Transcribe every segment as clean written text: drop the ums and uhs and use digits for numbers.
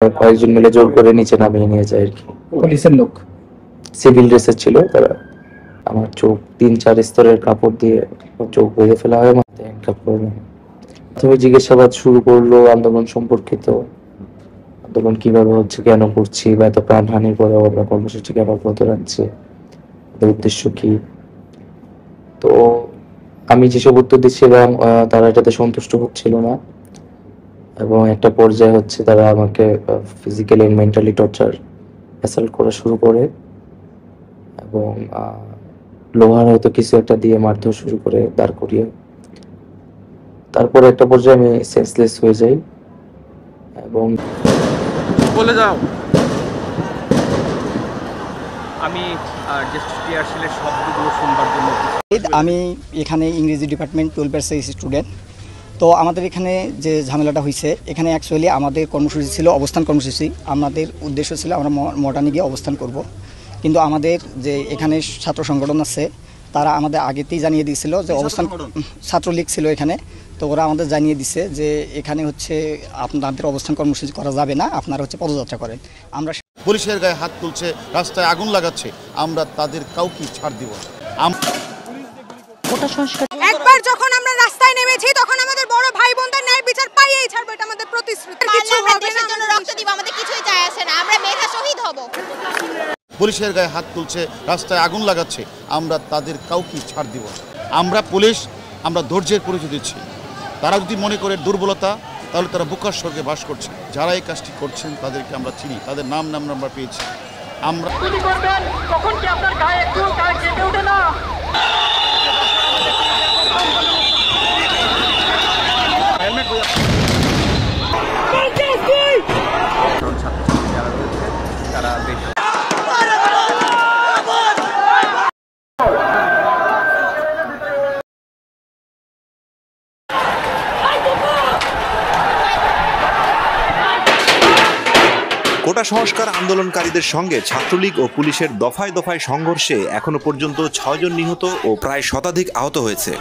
কয়েকজন মিলে জোর করে নিচে নামিয়ে নিয়ে যায় আর কি। পুলিশের লোক সিভিল ড্রেসের ছিল তারা। আমার চোখ 3-4 স্তরের কাপড় দিয়ে চোখ বেঁধে ফেলা হয়, মাথায় হ্যান্ডকাপ করে। প্রথমে জিজ্ঞাসাবাদ শুরু করলো আন্দোলন সম্পর্কিত, আন্দোলন কিভাবে হচ্ছে, কেন করছি, বা এত প্রাণহানির পরেও আমরা কর্মসূচি কেন অব্যাহত রাখছি, তাদের উদ্দেশ্য কি। তো আমি যেসব উত্তর দিচ্ছিলাম তারা এটাতে সন্তুষ্ট হচ্ছিল না, এবং একটা পর্যায়ে হচ্ছে তারা আমাকে physically and mentally torture assault করা শুরু করে, এবং লোহার হয়তো কিছু একটা দিয়ে মারতেও শুরু করে দাঁড় করিয়ে। তারপরে একটা পর্যায়ে আমি সেন্সলেস হয়ে যাই এবং বলে যাও আমি জাস্ট টিআরসিলের শব্দগুলো শুনবার জন্য। আমি এখানে ইংরেজি ডিপার্টমেন্ট 12 স্টুডেন্ট। তো আমাদের এখানে যে ঝামেলাটা হয়েছে, এখানে অ্যাকচুয়ালি আমাদের কর্মসূচি ছিল অবস্থান কর্মসূচি। আমাদের উদ্দেশ্য ছিল আমরা মডার্নে গিয়ে অবস্থান করব, কিন্তু আমাদের যে এখানে ছাত্র সংগঠন আছে তারা আমাদের আগেতেই জানিয়ে দিয়েছিল যে অবস্থান, ছাত্রলীগ ছিল এখানে। তো ওরা আমাদের জানিয়ে দিছে যে এখানে হচ্ছে আপনাদের অবস্থান কর্মসূচি করা যাবে না, আপনারা হচ্ছে পদযাত্রা করেন। আমরা পুলিশের গায়ে হাত তুলছে, রাস্তায় আগুন লাগাচ্ছে, আমরা তাদের কাউকে ছাড় দিব না। একবার যখন আমরা রাস্তায় নেমেছি তখন আমাদের বড় ভাই বোনদের ন্যায় বিচার পাইয়েই ছাড়বো, এটা আমাদের প্রতিশ্রুতি। কিছু হবে না, জন্য রক্ত দিব, আমাদের কিছুই যায় আসে না, আমরা মেধা শহীদ হব। পুলিশের গায়ে হাত তুলছে, রাস্তায় আগুন লাগাচ্ছে, আমরা তাদের কাউকে ছাড় দিব না। আমরা পুলিশ, আমরা ধৈর্যের পরিচয় দিচ্ছি। তারা যদি মনে করে দুর্বলতা, তাহলে তারা বুকার স্বর্গে বাস করছে। যারা এই কাজটি করছেন তাদেরকে আমরা চিনি, তাদের নাম আমরা পেয়েছি। আমরা কখন কি আপনার গায়ে একটু কেটে ওঠে না? ছাত্রছাত্রী যারা রয়েছে তারা বেশ কোটা সংস্কার আন্দোলনকারীদের সঙ্গে ছাত্রলীগ ও পুলিশের দফায় দফায় সংঘর্ষে এখনো পর্যন্ত 6 জন নিহত ও প্রায় শতাধিক আহত হয়েছে।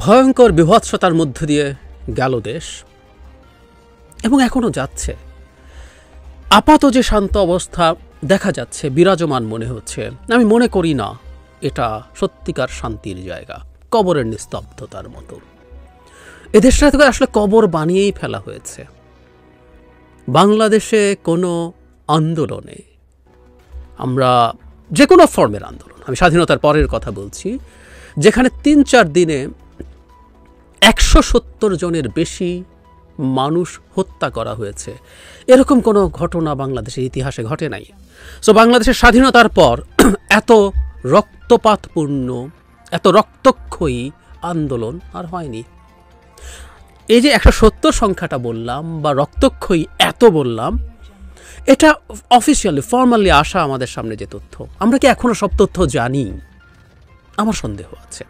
ভয়ঙ্কর বিভৎসতার মধ্য দিয়ে গেল দেশ এবং এখনো যাচ্ছে। আপাত যে শান্ত অবস্থা দেখা যাচ্ছে, বিরাজমান মনে হচ্ছে, আমি মনে করি না এটা সত্যিকার শান্তির জায়গা, কবরের নিস্তব্ধতার মতো। এদেশটাকে আসলে কবর বানিয়েই ফেলা হয়েছে। বাংলাদেশে কোনো আন্দোলনে, আমরা যে কোনো ফর্মের আন্দোলন, আমি স্বাধীনতার পরের কথা বলছি, যেখানে 3-4 দিনে 170 জনের বেশি মানুষ হত্যা করা হয়েছে, এরকম কোনো ঘটনা বাংলাদেশের ইতিহাসে ঘটে নাই। সো বাংলাদেশের স্বাধীনতার পর এত রক্তপাতপূর্ণ, এত রক্তক্ষয়ী আন্দোলন আর হয়নি। এই যে 170 সংখ্যাটা বললাম বা রক্তক্ষয়ী এত বললাম, এটা অফিসিয়ালি ফর্মালি আসা আমাদের সামনে যে তথ্য, আমরা কি এখনো সব তথ্য জানি? আমার সন্দেহ আছে।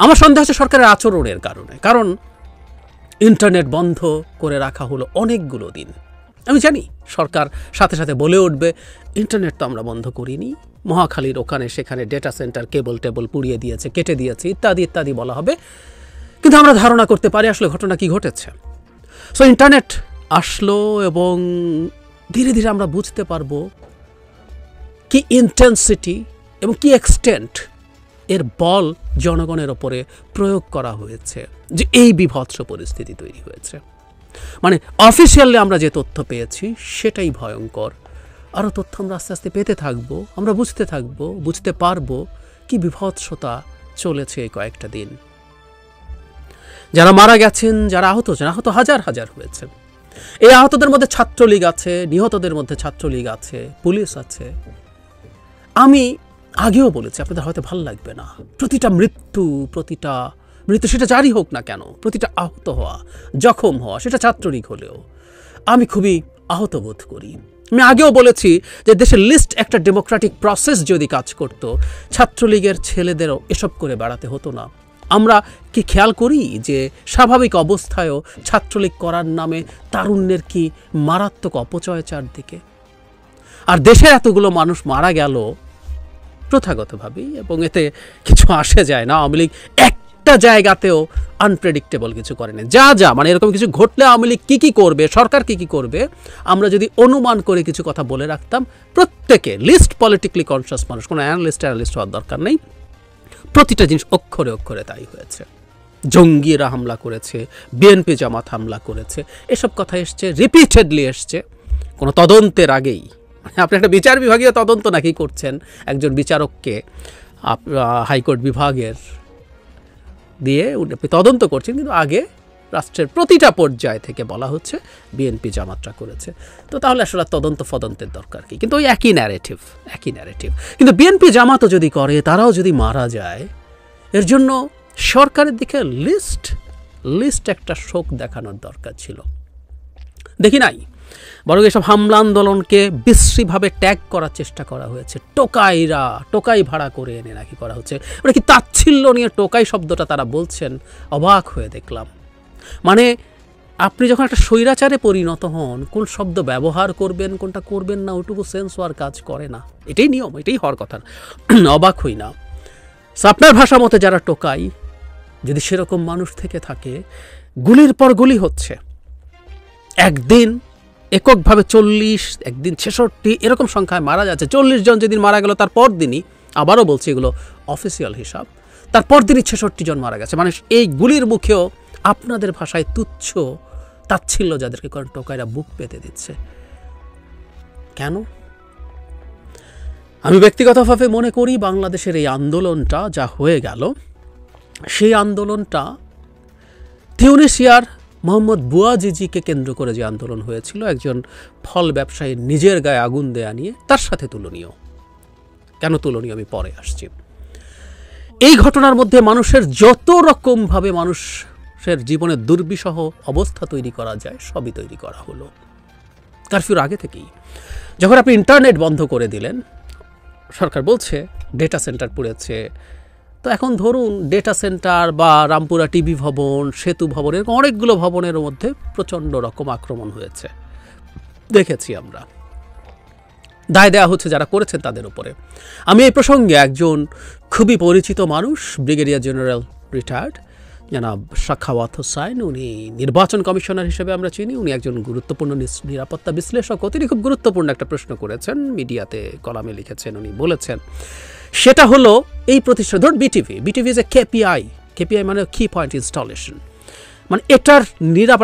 আমার সন্দেহ আছে সরকারের আচরণের কারণে, কারণ ইন্টারনেট বন্ধ করে রাখা হলো অনেকগুলো দিন। আমি জানি সরকার সাথে সাথে বলে উঠবে ইন্টারনেট তো আমরা বন্ধ করিনি, মহাখালীর ওখানে সেখানে ডেটা সেন্টার কেবল টেবল পুড়িয়ে দিয়েছে, কেটে দিয়েছে, ইত্যাদি ইত্যাদি বলা হবে, কিন্তু আমরা ধারণা করতে পারি আসলে ঘটনা কি ঘটেছে। সো ইন্টারনেট আসলো এবং ধীরে ধীরে আমরা বুঝতে পারবো কি ইন্টেন্সিটি এবং কি এক্সটেন্ট এর বল জনগণের ওপরে প্রয়োগ করা হয়েছে, যে এই বিভৎস পরিস্থিতি তৈরি হয়েছে। মানে অফিসিয়ালি আমরা যে তথ্য পেয়েছি সেটাই ভয়ঙ্কর, আরও তথ্য আমরা আস্তে আস্তে পেতে থাকবো, আমরা বুঝতে পারবো কি বিভৎসতা চলেছে এই কয়েকটা দিন। যারা মারা গেছেন, যারা আহত হাজার হাজার হয়েছে। এই আহতদের মধ্যে ছাত্রলীগ আছে, নিহতদের মধ্যে ছাত্রলীগ আছে, পুলিশ আছে। আমি আগেও বলেছি, আপনাদের হয়তো ভালো লাগবে না, প্রতিটা মৃত্যু সেটা যারই হোক না কেন, প্রতিটা আহত হওয়া, জখম হওয়া, সেটা ছাত্রলীগ হলেও আমি খুবই আহত বোধ করি। আমি আগেও বলেছি যে দেশের লিস্ট একটা ডেমোক্রেটিক প্রসেস যদি কাজ করত, ছাত্রলীগের ছেলেদেরও এসব করে বেড়াতে হতো না। আমরা কি খেয়াল করি যে স্বাভাবিক অবস্থায়ও ছাত্রলীগ করার নামে তারুণ্যের কি মারাত্মক অপচয় চারদিকে? আর দেশের এতগুলো মানুষ মারা গেল প্রথাগতভাবেই, এবং এতে কিছু আসে যায় না। আওয়ামী লীগ একটা জায়গাতেও আনপ্রেডিক্টেবল কিছু করে না। যা মানে এরকম কিছু ঘটলে আওয়ামী লীগ কী করবে, সরকার কী করবে, আমরা যদি অনুমান করে কিছু কথা বলে রাখতাম, প্রত্যেকে লিস্ট পলিটিক্যালি কনসিয়াস মানুষ, কোনো অ্যানালিস্ট হওয়ার দরকার নেই, প্রতিটা জিনিস অক্ষরে অক্ষরে তাই হয়েছে। জঙ্গিরা হামলা করেছে, বিএনপি জামাত হামলা করেছে, এসব কথা এসছে, রিপিটেডলি এসছে কোনো তদন্তের আগেই। মানে আপনি একটা বিচার বিভাগীয় তদন্ত নাকি করছেন, একজন বিচারককে হাইকোর্ট বিভাগের দিয়ে আপনি তদন্ত করছেন, কিন্তু আগে রাষ্ট্রের প্রতিটা পর্যায় থেকে বলা হচ্ছে বিএনপি জামাতরা করেছে। তো তাহলে আসলে তদন্তের দরকার কি? কিন্তু ওই একই ন্যারেটিভ। কিন্তু বিএনপি জামাতও যদি করে, তারাও যদি মারা যায়, এর জন্য সরকারের দিকে লিস্ট একটা শোক দেখানোর দরকার ছিল। দেখি নাই, বরং এসব হামলা আন্দোলনকে বিশ্রীভাবে ট্যাগ করার চেষ্টা করা হয়েছে। টোকাই ভাড়া করে এনে নাকি করা হচ্ছে। ওরা কি তাচ্ছিল্য নিয়ে টোকাই শব্দটা তারা বলছেন, অবাক হয়ে দেখলাম। মানে আপনি যখন একটা স্বৈরাচারে পরিণত হন, কোন শব্দ ব্যবহার করবেন, কোনটা করবেন না, ওটুকু সেন্স হওয়ার কাজ করে না। এটাই নিয়ম, এটাই হওয়ার কথা। অবাক হই না। আপনার ভাষা মতে যারা টোকাই, যদি সেরকম মানুষ থেকে থাকে, গুলির পর গুলি হচ্ছে, একদিন এককভাবে 40, একদিন 66, এরকম সংখ্যায় মারা যাচ্ছে। 40 জন যেদিন মারা গেল, তার পর দিনই, আবারও বলছি এগুলো অফিসিয়াল হিসাব, তারপর দিনই 66 জন মারা গেছে। মানে এই গুলির মুখেও আপনাদের ভাষায় তুচ্ছ তাচ্ছিল্য যাদেরকে করেন টোকাইরা বুক পেতে দিচ্ছে কেন? আমি ব্যক্তিগতভাবে মনে করি বাংলাদেশের এই আন্দোলনটা যা হয়ে গেল, সেই আন্দোলনটা তিউনিসিয়ার মোহাম্মদ বুয়াজিজিকে কেন্দ্র করে যে আন্দোলন হয়েছিল, একজন ফল ব্যবসায়ীর নিজের গায়ে আগুন দেয়া নিয়ে, তার সাথে তুলনীয়। কেন তুলনীয় আমি পরে আসছি। এই ঘটনার মধ্যে মানুষের যত রকমভাবে মানুষের জীবনে দুর্বিষহ অবস্থা তৈরি করা যায়, সবই তৈরি করা হলো কারফিউর আগে থেকেই। যখন আপনি ইন্টারনেট বন্ধ করে দিলেন, সরকার বলছে ডেটা সেন্টার পুড়েছে, তো এখন ধরুন ডেটা সেন্টার বা রামপুরা টিভি ভবন, সেতু ভবন, এরকম অনেকগুলো ভবনের মধ্যে প্রচণ্ড রকম আক্রমণ হয়েছে, দেখেছি আমরা। দায় দেওয়া হচ্ছে যারা করেছেন তাদের উপরে। আমি এই প্রসঙ্গে একজন খুবই পরিচিত মানুষ, ব্রিগেডিয়ার জেনারেল রিটায়ার্ড জনাব সাখাওয়াত হোসাইন, উনি নির্বাচন কমিশনার হিসেবে আমরা চিনি, উনি একজন গুরুত্বপূর্ণ নিরাপত্তা বিশ্লেষক। তিনি খুব গুরুত্বপূর্ণ একটা প্রশ্ন করেছেন, মিডিয়াতে কলামে লিখেছেন, উনি বলেছেন সেটা হলো এই প্রতিষ্ঠান, ধরুন বিটিভি ইজ এ কেপিআই মানে কি পয়েন্ট ইনস্টলেশন, মানে এটার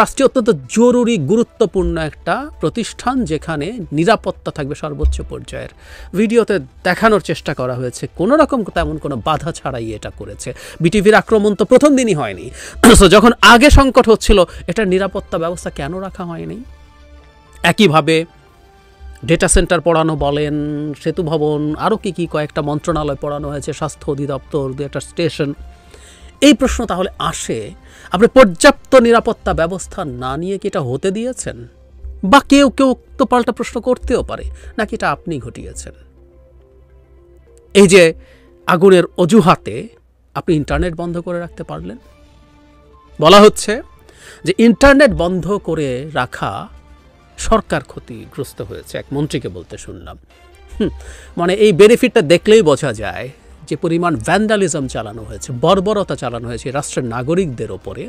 রাষ্ট্রীয় অত্যন্ত জরুরি গুরুত্বপূর্ণ একটা প্রতিষ্ঠান, যেখানে নিরাপত্তা থাকবে সর্বোচ্চ পর্যায়ের। ভিডিওতে দেখানোর চেষ্টা করা হয়েছে কোনো রকম তেমন কোনো বাধা ছাড়াই এটা করেছে। বিটিভির আক্রমণ তো প্রথম দিনই হয়নি, যখন আগে সংকট হচ্ছিল এটার নিরাপত্তা ব্যবস্থা কেন রাখা হয়নি? একইভাবে ডেটা সেন্টার পড়ানো বলেন, সেতু ভবন, আরও কি কয়েকটা মন্ত্রণালয় পড়ানো হয়েছে, স্বাস্থ্য অধিদপ্তর, একটা স্টেশন। এই প্রশ্ন তাহলে আসে, আপনি পর্যাপ্ত নিরাপত্তা ব্যবস্থা না নিয়ে কি এটা হতে দিয়েছেন? বা কেউ তো পাল্টা প্রশ্ন করতেও পারে, নাকি এটা আপনি ঘটিয়েছেন? এই যে আগুনের অজুহাতে আপনি ইন্টারনেট বন্ধ করে রাখতে পারলেন, বলা হচ্ছে যে ইন্টারনেট বন্ধ করে রাখা সরকার ক্ষতিগ্রস্ত হয়েছে, এক মন্ত্রীকে বলতে শুনলাম। মানে এই বেনিফিটটা দেখলেই বোঝা যায় যে পরিমাণ ভ্যান্ডালিজম চালানো হয়েছে, বর্বরতা চালানো হয়েছে রাষ্ট্রের নাগরিকদের ওপরে,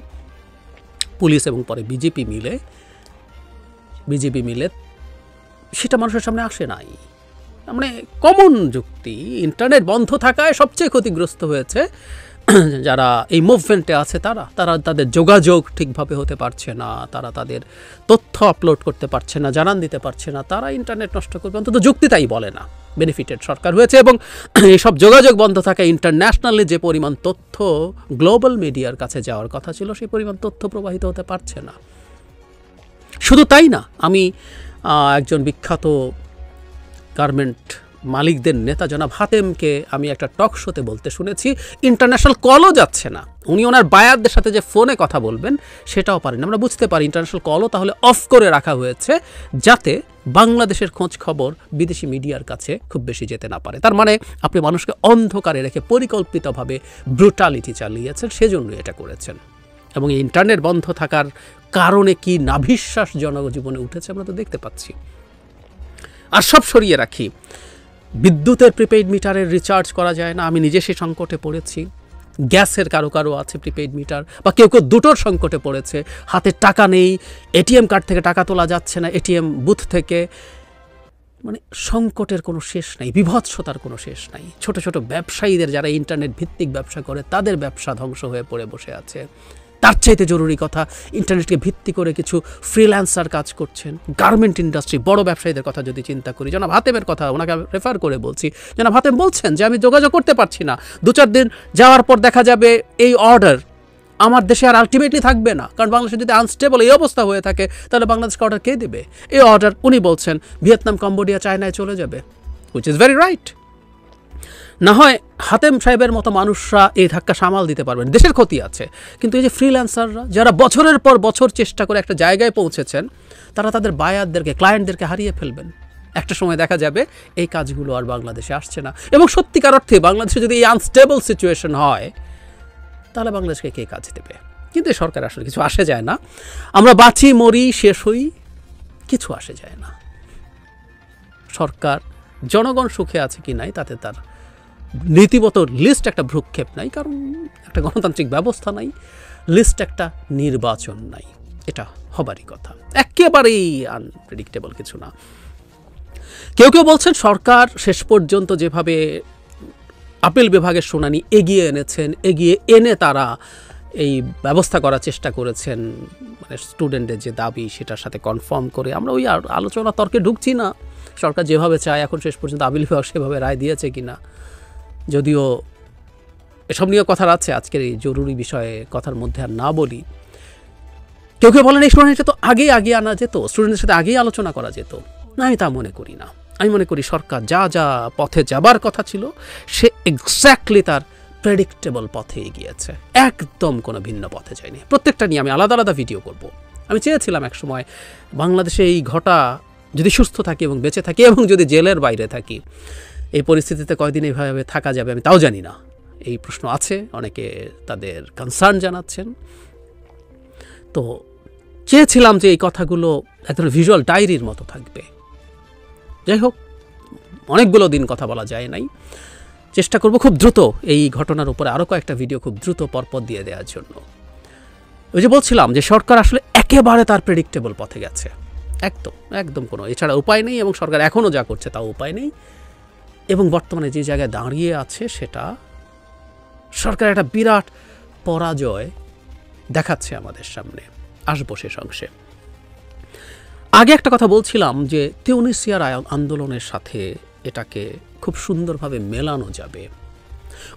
পুলিশ এবং পরে বিজেপি মিলে, সেটা মানুষের সামনে আসে নাই। মানে কমন যুক্তি, ইন্টারনেট বন্ধ থাকায় সবচেয়ে ক্ষতিগ্রস্ত হয়েছে যারা এই মুভমেন্টে আছে তারা তাদের যোগাযোগ ঠিকভাবে হতে পারছে না, তারা তাদের তথ্য আপলোড করতে পারছে না, জানান দিতে পারছে না, তারা ইন্টারনেট নষ্ট করবে, অন্তত যুক্তি তাই বলে না। বেনিফিটেড সরকার হয়েছে এবং এইসব যোগাযোগ বন্ধ থাকা ইন্টারন্যাশনালি যে পরিমাণ তথ্য গ্লোবাল মিডিয়ার কাছে যাওয়ার কথা ছিল সেই পরিমাণ তথ্য প্রবাহিত হতে পারছে না। শুধু তাই না, আমি একজন বিখ্যাত গার্মেন্ট মালিকদের নেতা জনাব হাতেমকে আমি একটা টক শোতে বলতে শুনেছি ইন্টারন্যাশনাল কলও যাচ্ছে না, উনি ওনার বায়ারদের সাথে যে ফোনে কথা বলবেন সেটাও পারেন। আমরা বুঝতে পারি ইন্টারন্যাশনাল কলও তাহলে অফ করে রাখা হয়েছে যাতে বাংলাদেশের খোঁজ খবর বিদেশি মিডিয়ার কাছে খুব বেশি যেতে না পারে। তার মানে আপনি মানুষকে অন্ধকারে রেখে পরিকল্পিতভাবে ব্রুটালিটি চালিয়েছেন, সেজন্য এটা করেছেন। এবং এই ইন্টারনেট বন্ধ থাকার কারণে কি নাভিশ্বাস জনজীবনে উঠেছে আমরা তো দেখতে পাচ্ছি। আর সব সরিয়ে রাখি, বিদ্যুতের প্রিপেইড মিটারের রিচার্জ করা যায় না, আমি নিজে সেই সংকটে পড়েছি। গ্যাসের কারো আছে প্রিপেইড মিটার, বা কেউ দুটোর সংকটে পড়েছে, হাতে টাকা নেই, এটিএম কার্ড থেকে টাকা তোলা যাচ্ছে না, এটিএম বুথ থেকে। মানে সংকটের কোনো শেষ নাই, বিভৎসতার কোনো শেষ নাই। ছোট ছোট ব্যবসায়ীদের যারা ইন্টারনেট ভিত্তিক ব্যবসা করে তাদের ব্যবসা ধ্বংস হয়ে পড়ে বসে আছে। তার চাইতে জরুরি কথা, ইন্টারনেটকে ভিত্তি করে কিছু ফ্রিল্যান্সার কাজ করছেন। গার্মেন্ট ইন্ডাস্ট্রি, বড় ব্যবসায়ীদের কথা যদি চিন্তা করি, জনাব হাতেমের কথা ওনাকে রেফার করে বলছি, জনাব হাতেম বলছেন যে আমি যোগাযোগ করতে পারছি না, 2-4 দিন যাওয়ার পর দেখা যাবে এই অর্ডার আমার দেশে আর আলটিমেটলি থাকবে না, কারণ বাংলাদেশে যদি আনস্টেবল এই অবস্থা হয়ে থাকে তাহলে বাংলাদেশকে অর্ডার কে দেবে? এই অর্ডার উনি বলছেন ভিয়েতনাম, কম্বোডিয়া, চায়নায় চলে যাবে, হুইচ ইজ ভেরি রাইট। না হয় হাতেম সাহেবের মতো মানুষরা এই ধাক্কা সামাল দিতে পারবেন, দেশের ক্ষতি আছে, কিন্তু এই যে ফ্রিল্যান্সাররা যারা বছরের পর বছর চেষ্টা করে একটা জায়গায় পৌঁছেছেন, তারা তাদের বায়ারদেরকে, ক্লায়েন্টদেরকে হারিয়ে ফেলবেন। একটা সময় দেখা যাবে এই কাজগুলো আর বাংলাদেশে আসছে না। এবং সত্যিকার অর্থে বাংলাদেশে যদি এই আনস্টেবল সিচুয়েশন হয় তাহলে বাংলাদেশকে কে কাজ দেবে? কিন্তু সরকার আসলে কিছু আসে যায় না, আমরা বাঁচি মরি শেষ হই, কিছু আসে যায় না। সরকার জনগণ সুখে আছে কি নাই তাতে তার নীতিগত লিস্ট একটা ভ্রুক্ষেপ নাই, কারণ একটা গণতান্ত্রিক ব্যবস্থা নাই, লিস্ট একটা নির্বাচন নাই, এটা হবারই কথা। একেবারেই আনপ্রেডিক্টেবল কিছু না। কেউ কেউ বলছেন সরকার শেষ পর্যন্ত যেভাবে আপিল বিভাগের শুনানি এগিয়ে এনেছেন, এগিয়ে এনে তারা এই ব্যবস্থা করার চেষ্টা করেছেন, মানে স্টুডেন্টের যে দাবি সেটার সাথে কনফার্ম করে। আমরা ওই আলোচনা তর্কে ঢুকছি না, সরকার যেভাবে চায় এখন শেষ পর্যন্ত আপিল বিভাগ সেভাবে রায় দিয়েছে কিনা, যদিও এসব নিয়ে কথা আছে, আজকের এই জরুরি বিষয়ে কথার মধ্যে আর না বলি। কেউ কেউ বলেন এই শুনানিটা তো আগেই আনা যেত, স্টুডেন্টের সাথে আগেই আলোচনা করা যেত। না, আমি তা মনে করি না। আমি মনে করি সরকার যা যা পথে যাবার কথা ছিল সে এক্স্যাক্টলি তার প্রেডিক্টেবল পথে এগিয়েছে, একদম কোনো ভিন্ন পথে যায়নি। প্রত্যেকটা নিয়ে আমি আলাদা আলাদা ভিডিও করব। আমি চেয়েছিলাম এক সময় বাংলাদেশে এই ঘটা যদি সুস্থ থাকি এবং বেঁচে থাকি এবং যদি জেলের বাইরে থাকি, এই পরিস্থিতিতে কয়দিন এইভাবে থাকা যাবে আমি তাও জানি না। এই প্রশ্ন আছে, অনেকে তাদের কনসার্ন জানাচ্ছেন। তো চেয়েছিলাম যে এই কথাগুলো এক ধরনের ভিজুয়াল ডায়েরির মতো থাকবে। যাই হোক, অনেকগুলো দিন কথা বলা যায় নাই, চেষ্টা করব খুব দ্রুত এই ঘটনার উপরে আরও কয়েকটা ভিডিও খুব দ্রুত পরপর দিয়ে দেওয়ার জন্য। ওই যে বলছিলাম যে সরকার আসলে একেবারে তার প্রেডিক্টেবল পথে গেছে, একদম কোনো এছাড়া উপায় নেই, এবং সরকার এখনও যা করছে তাও উপায় নেই। এবং বর্তমানে যে জায়গায় দাঁড়িয়ে আছে সেটা সরকার একটা বিরাট পরাজয় দেখাচ্ছে আমাদের সামনে। আসবো শেষ অংশে। আগে একটা কথা বলছিলাম যে তিউনিসিয়ার আন্দোলনের সাথে এটাকে খুব সুন্দরভাবে মেলানো যাবে।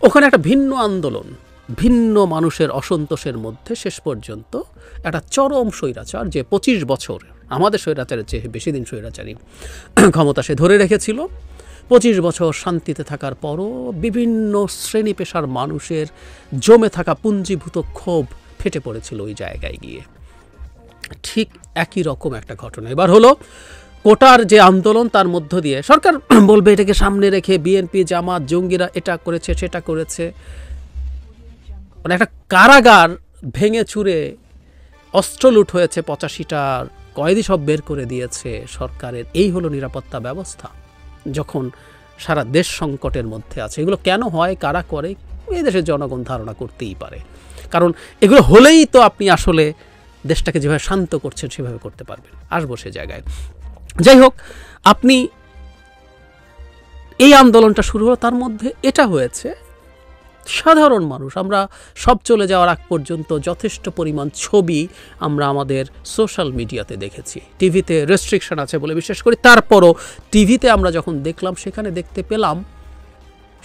ওখানে একটা ভিন্ন আন্দোলন, ভিন্ন মানুষের অসন্তোষের মধ্যে শেষ পর্যন্ত একটা চরম স্বৈরাচার, যে 25 বছর আমাদের স্বৈরাচারের চেয়ে বেশি দিন স্বৈরাচারী ক্ষমতা সে ধরে রেখেছিল, 25 বছর শান্তিতে থাকার পরও বিভিন্ন শ্রেণী পেশার মানুষের জমে থাকা পুঞ্জীভূত ক্ষোভ ফেটে পড়েছিল ওই জায়গায় গিয়ে। ঠিক একই রকম একটা ঘটনা এবার হলো। কোটার যে আন্দোলন, তার মধ্য দিয়ে সরকার বলবে এটাকে সামনে রেখে বিএনপি, জামাত, জঙ্গিরা এটা করেছে সেটা করেছে, মানে একটা কারাগার ভেঙে চুরে অস্ত্র লুট হয়েছে, 85টার কয়েদি সব বের করে দিয়েছে সরকারের। এই হলো নিরাপত্তা ব্যবস্থা যখন সারা দেশ সংকটের মধ্যে আছে। এগুলো কেন হয়, কারা করে, এই দেশের জনগণ ধারণা করতেই পারে, কারণ এগুলো হলেই তো আপনি আসলে দেশটাকে যেভাবে শান্ত করছেন সেভাবে করতে পারবেন। আসবো সে জায়গায়। যাই হোক, আপনি এই আন্দোলনটা শুরু হলো, তার মধ্যে এটা হয়েছে সাধারণ মানুষ আমরা সব চলে যাওয়ার আগ পর্যন্ত যথেষ্ট পরিমাণ ছবি আমরা আমাদের সোশ্যাল মিডিয়াতে দেখেছি। টিভিতে রেস্ট্রিকশন আছে বলে বিশ্বাস করি, তারপরও টিভিতে আমরা যখন দেখলাম সেখানে দেখতে পেলাম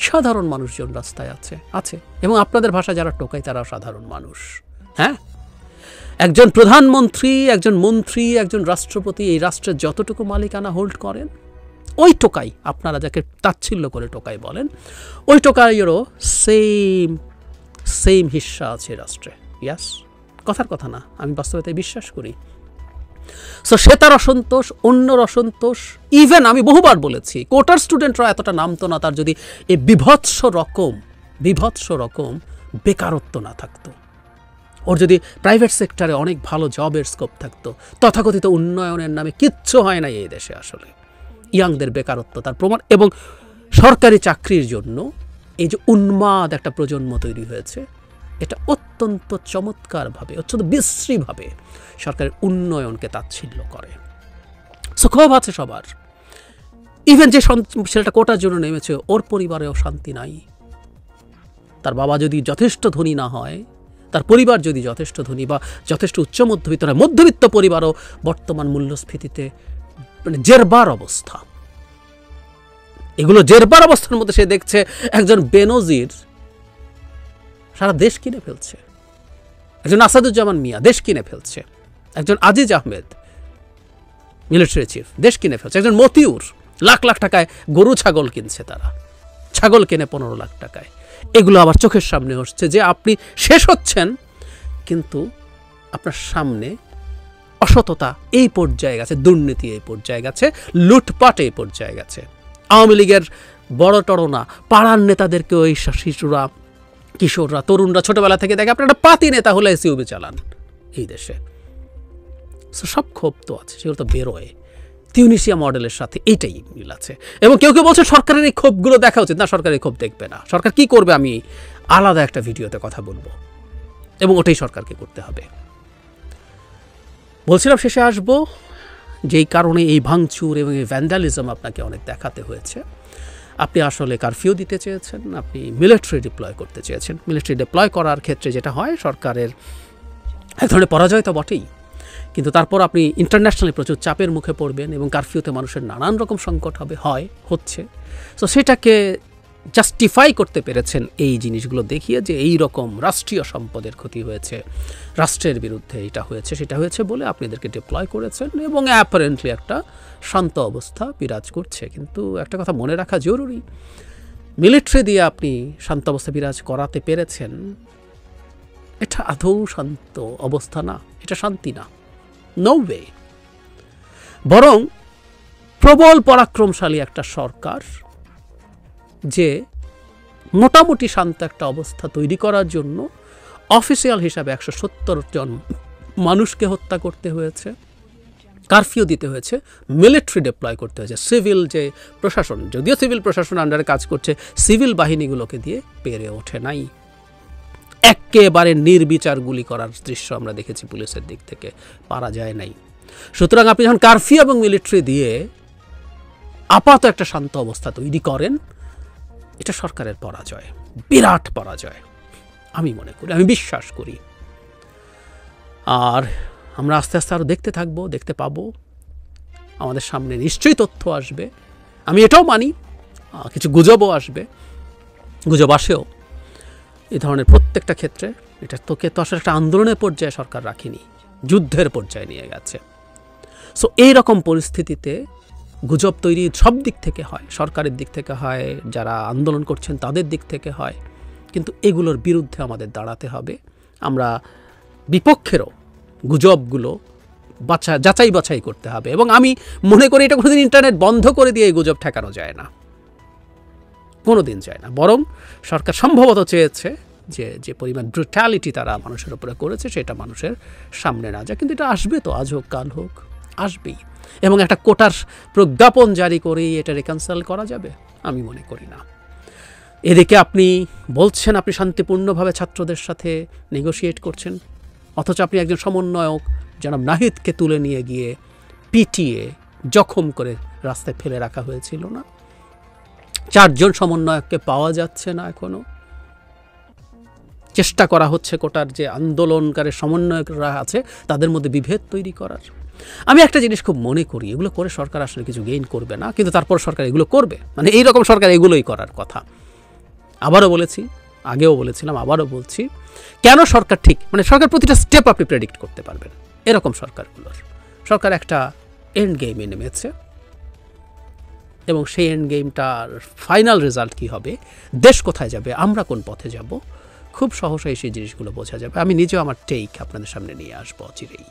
সাধারণ মানুষজন রাস্তায় আছে এবং আপনাদের ভাষা যারা টোকায় তারা সাধারণ মানুষ। হ্যাঁ, একজন প্রধানমন্ত্রী, একজন মন্ত্রী, একজন রাষ্ট্রপতি এই রাষ্ট্রের যতটুকু মালিকানা হোল্ড করেন, ওই টোকাই, আপনারা যাকে তাচ্ছিল্য করে টোকাই বলেন, ওই টোকাইয়েরও সেম হিস্সা আছে রাষ্ট্রে। ইয়াস, কথার কথা না, আমি বাস্তবতায় বিশ্বাস করি। সো সে তার অসন্তোষ, অন্যর অসন্তোষ, ইভেন আমি বহুবার বলেছি কোটার স্টুডেন্টরা এতটা নামতো না তার যদি এই বিভৎস রকম বেকারত্ব না থাকতো, ওর যদি প্রাইভেট সেক্টরে অনেক ভালো জবের স্কোপ থাকতো। তথাকথিত উন্নয়নের নামে কিচ্ছু হয় না এই দেশে, আসলে ইয়াংদের বেকারত্ব তার প্রমাণ। এবং সরকারি চাকরির জন্য এই যে উন্মাদ একটা প্রজন্ম তৈরি হয়েছে, এটা অত্যন্ত চমৎকারভাবে, অত্যন্ত বিশ্রীভাবে সরকারের উন্নয়নকে তাচ্ছিল্য করে। সো ক্ষোভ আছে সবার। ইভেন যে ছেলেটা কোটার জন্য নেমেছে ওর পরিবারেও শান্তি নাই। তার বাবা যদি যথেষ্ট ধনী না হয়, তার পরিবার যদি যথেষ্ট ধনী বা যথেষ্ট উচ্চ মধ্যবিত্ত নয়, মধ্যবিত্ত পরিবারও বর্তমান মূল্যস্ফীতিতে মানে জেরবার অবস্থা। এগুলো জেরবার অবস্থার মধ্যে সে দেখছে একজন বেনজির সারা দেশ কিনে ফেলছে, একজন আসাদুজ্জামান মিয়া দেশ কিনে ফেলছে, একজন আজিজ আহমেদ মিলিটারি চিফ দেশ কিনে ফেলছে, একজন মতিউর লাখ লাখ টাকায় গরু ছাগল কিনছে, তারা ছাগল কিনে 15 লাখ টাকায়। এগুলো আবার চোখের সামনে হচ্ছে যে আপনি শেষ হচ্ছেন, কিন্তু আপনার সামনে অসততা এই পর্যায়ে গেছে, দুর্নীতি এই পর্যায়ে গেছে, লুটপাট এই পর্যায়ে গেছে। আওয়ামী লীগের বড় টড়না পাড়ার নেতাদেরকে ওই শিশুরা, কিশোররা, তরুণরা ছোটবেলা থেকে দেখে আপনার একটা পাতি নেতা হলে এসইউবি চালান এই দেশে। সব ক্ষোভ তো আছে, সেগুলো তো বেরোয়। তিউনিসিয়া মডেলের সাথে এইটাই মিল আছে। এবং কেউ কেউ বলছে সরকারের এই ক্ষোভগুলো দেখা উচিত না, সরকার এই ক্ষোভ দেখবে না। সরকার কি করবে আমি আলাদা একটা ভিডিওতে কথা বলবো, এবং ওটাই সরকারকে করতে হবে। বলছিলাম শেষে আসবো, যেই কারণে এই ভাঙচুর এবং এই ভ্যান্ডালিজম আপনাকে অনেক দেখাতে হয়েছে। আপনি আসলে কারফিউ দিতে চেয়েছেন, আপনি মিলিটারি ডিপ্লয় করতে চেয়েছেন। মিলিটারি ডিপ্লয় করার ক্ষেত্রে যেটা হয়, সরকারের এক ধরনের পরাজয় তো বটেই, কিন্তু তারপর আপনি ইন্টারন্যাশনালি প্রচুর চাপের মুখে পড়বেন এবং কারফিউতে মানুষের নানান রকম সংকট হচ্ছে। তো সেটাকে জাস্টিফাই করতে পেরেছেন এই জিনিসগুলো দেখিয়ে, যে এই রকম রাষ্ট্রীয় সম্পদের ক্ষতি হয়েছে, রাষ্ট্রের বিরুদ্ধে এটা হয়েছে সেটা হয়েছে বলে আপনি এদেরকে ডিপ্লয় করেছেন, এবং অ্যাপারেন্টলি একটা শান্ত অবস্থা বিরাজ করছে। কিন্তু একটা কথা মনে রাখা জরুরি, মিলিটারি দিয়ে আপনি শান্ত অবস্থা বিরাজ করাতে পেরেছেন, এটা আদৌ শান্ত অবস্থা না, এটা শান্তি না, নো ওয়ে। বরং প্রবল পরাক্রমশালী একটা সরকার যে মোটামুটি শান্ত একটা অবস্থা তৈরি করার জন্য অফিসিয়াল হিসাবে 170 জন মানুষকে হত্যা করতে হয়েছে, কারফিউ দিতে হয়েছে, মিলিটারি ডিপ্লয় করতে হয়েছে। সিভিল যে প্রশাসন, যদিও সিভিল প্রশাসন আন্ডারে কাজ করছে, সিভিল বাহিনীগুলোকে দিয়ে পেরে ওঠে নাই। একেবারে নির্বিচার গুলি করার দৃশ্য আমরা দেখেছি পুলিশের দিক থেকে, পারা যায় নাই। সুতরাং আপনি যখন কারফিউ এবং মিলিটারি দিয়ে আপাতত একটা শান্ত অবস্থা তৈরি করেন, এটা সরকারের পরাজয়, বিরাট পরাজয় আমি মনে করি, আমি বিশ্বাস করি। আর আমরা আস্তে আস্তে আরও দেখতে থাকবো, দেখতে পাবো, আমাদের সামনে নিশ্চয়ই তথ্য আসবে। আমি এটাও মানি কিছু গুজবও আসবে, গুজব আসেও এই ধরনের প্রত্যেকটা ক্ষেত্রে। এটা তোকে তো আসলে একটা আন্দোলনের পর্যায়ে সরকার রাখিনি, যুদ্ধের পর্যায়ে নিয়ে গেছে। সো এইরকম পরিস্থিতিতে গুজব তৈরি সব দিক থেকে হয়, সরকারের দিক থেকে হয়, যারা আন্দোলন করছেন তাদের দিক থেকে হয়, কিন্তু এগুলোর বিরুদ্ধে আমাদের দাঁড়াতে হবে। আমরা বিপক্ষেরও গুজবগুলো যাচাই বাছাই করতে হবে। এবং আমি মনে করি এটা কোনোদিন ইন্টারনেট বন্ধ করে দিয়ে এই গুজব ঠেকানো যায় না, কোনোদিন যায় না। বরং সরকার সম্ভবত চেয়েছে যে পরিমাণ ব্রুটালিটি তারা মানুষের উপরে করেছে সেটা মানুষের সামনে না যায়, কিন্তু এটা আসবে তো, আজ হোক কাল হোক আসবেই। এবং একটা কোটার প্রজ্ঞাপন জারি করেই এটা রিকনসাইল করা যাবে আমি মনে করি না। এদিকে আপনি বলছেন আপনি শান্তিপূর্ণভাবে ছাত্রদের সাথে নেগোশিয়েট করছেন, অথচ আপনি একজন সমন্বয়ক জনাব নাহিদকে তুলে নিয়ে গিয়ে পিটিয়ে জখম করে রাস্তায় ফেলে রাখা হয়েছিল না? 4 জন সমন্বয়ককে পাওয়া যাচ্ছে না এখনো। চেষ্টা করা হচ্ছে কোটার যে আন্দোলনকারী সমন্বয়করা আছে তাদের মধ্যে বিভেদ তৈরি করার। আমি একটা জিনিস খুব মনে করি, এগুলো করে সরকার আসলে কিছু গেইন করবে না, কিন্তু তারপর সরকার এগুলো করবে, মানে এইরকম সরকার এগুলোই করার কথা। আবারও বলেছি, আগেও বলেছিলাম, আবারও বলছি, কেন সরকার ঠিক, মানে সরকার প্রতিটা স্টেপ আপনি প্রেডিক্ট করতে পারবেন এরকম সরকারগুলোর। সরকার একটা এন্ড গেমে নেমেছে এবং সেই এন্ড গেমটার ফাইনাল রেজাল্ট কী হবে, দেশ কোথায় যাবে, আমরা কোন পথে যাব, খুব সহসাই সেই জিনিসগুলো বোঝা যাবে। আমি নিজেও আমার টেক আপনাদের সামনে নিয়ে আসবো চিরেই।